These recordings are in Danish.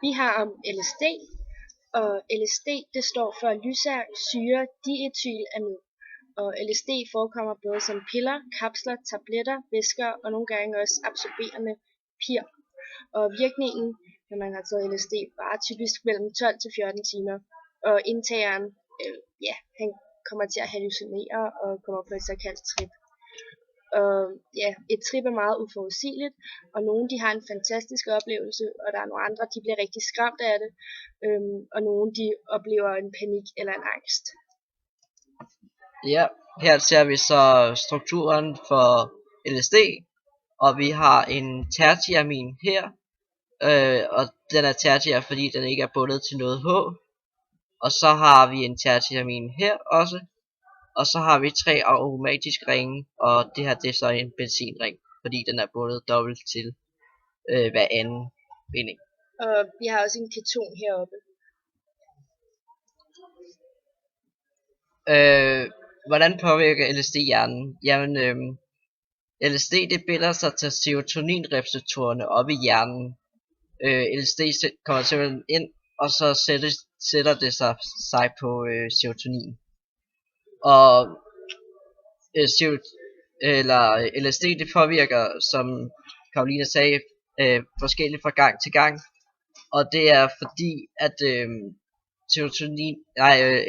Vi har om LSD, og LSD det står for lysersyre diethylamid. Og LSD forekommer både som piller, kapsler, tabletter, væsker og nogle gange også absorberende pir. Og virkningen, når man har taget LSD, varer typisk mellem 12 til 14 timer. Og indtageren, han kommer til at hallucinere og kommer på et såkaldt trip. Og ja, et trip er meget uforudsigeligt, og nogle de har en fantastisk oplevelse, og der er nogle andre, de bliver rigtig skræmt af det, og nogle de oplever en panik eller en angst. Ja, her ser vi så strukturen for LSD, og vi har en tertiamin her, og den er tertiær, fordi den ikke er bundet til noget H. Og så har vi en tertiamin her også, og så har vi 3 aromatiske ringe, og det her det er så en benzinring, fordi den er bundet dobbelt til hver anden binding. Og vi har også en keton heroppe. Hvordan påvirker LSD hjernen? Jamen, LSD det binder sig til serotoninreceptorerne oppe i hjernen. LSD kommer simpelthen ind, og så sætter det sig på serotonin. Og LSD det påvirker, som Karoline sagde, forskelligt fra gang til gang. Og det er fordi, at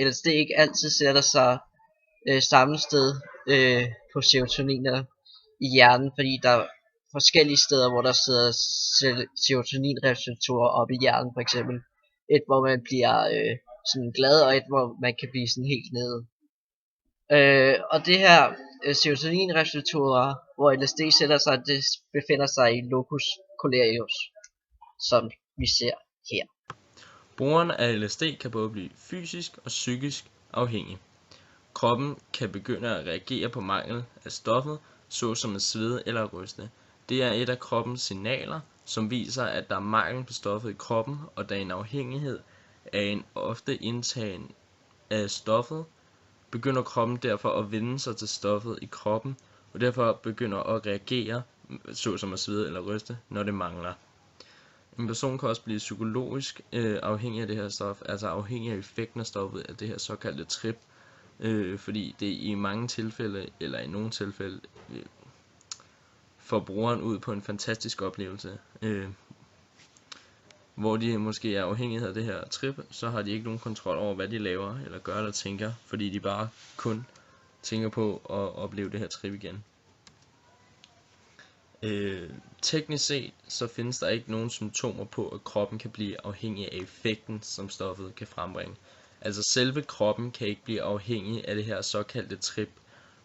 LSD ikke altid sætter sig samme sted på serotoniner i hjernen, fordi der er forskellige steder, hvor der sidder serotoninreceptorer oppe i hjernen, for eksempel et, hvor man bliver sådan glad, og et, hvor man kan blive sådan helt nede. Og det her serotoninreceptorer, hvor LSD sætter sig, det befinder sig i locus coeruleus, som vi ser her. Brugeren af LSD kan både blive fysisk og psykisk afhængig. Kroppen kan begynde at reagere på mangel af stoffet, såsom at svede eller ryste. Det er et af kroppens signaler, som viser, at der er mangel på stoffet i kroppen, og der er en afhængighed af en ofte indtagen af stoffet, begynder kroppen derfor at vende sig til stoffet i kroppen, og derfor begynder at reagere, såsom at svede eller ryste, når det mangler. En person kan også blive psykologisk afhængig af det her stof, altså afhængig af effekten af stoffet af det her såkaldte trip, fordi det i mange tilfælde, eller i nogle tilfælde, får brugeren ud på en fantastisk oplevelse. Hvor de måske er afhængige af det her trip, så har de ikke nogen kontrol over, hvad de laver, eller gør eller tænker, fordi de bare kun tænker på at opleve det her trip igen. Teknisk set, så findes der ikke nogen symptomer på, at kroppen kan blive afhængig af effekten, som stoffet kan frembringe. Altså selve kroppen kan ikke blive afhængig af det her såkaldte trip,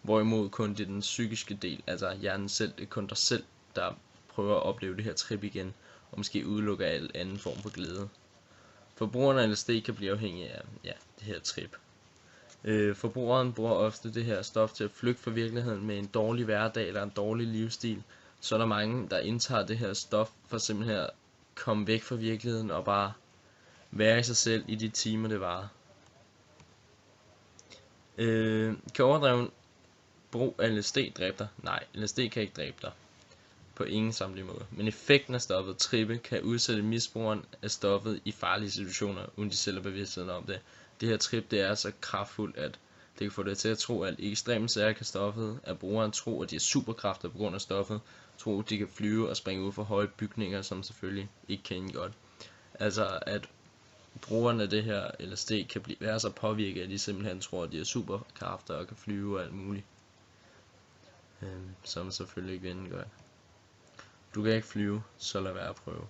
hvorimod kun det er den psykiske del, altså hjernen selv, det er kun dig selv, der prøver at opleve det her trip igen, og måske udelukker al anden form for glæde. Forbrugeren af LSD kan blive afhængig af det her trip. Forbrugeren bruger ofte det her stof til at flygte fra virkeligheden med en dårlig hverdag eller en dårlig livsstil. Så er der mange, der indtager det her stof for simpelthen at komme væk fra virkeligheden og bare være i sig selv i de timer det varer. Kan overdreven brug af LSD dræbe dig? Nej, LSD kan ikke dræbe dig. På ingen sammenlig måde. Men effekten af stoffet, trippe, kan udsætte misbrugeren af stoffet i farlige situationer, uden de selv er bevidstheden om det. Det her trip, det er så kraftfuldt, at det kan få dig til at tro, at i ekstreme sager kan stoffet, at brugeren tror, at de har superkræfter på grund af stoffet, tror, at de kan flyve og springe ud fra høje bygninger, som selvfølgelig ikke kan godt. Altså, at brugerne af det her LSD kan være så påvirket, at de simpelthen tror, at de har superkræfter og kan flyve og alt muligt. Som selvfølgelig ikke vil godt. Du kan ikke flyve, så lad være at prøve.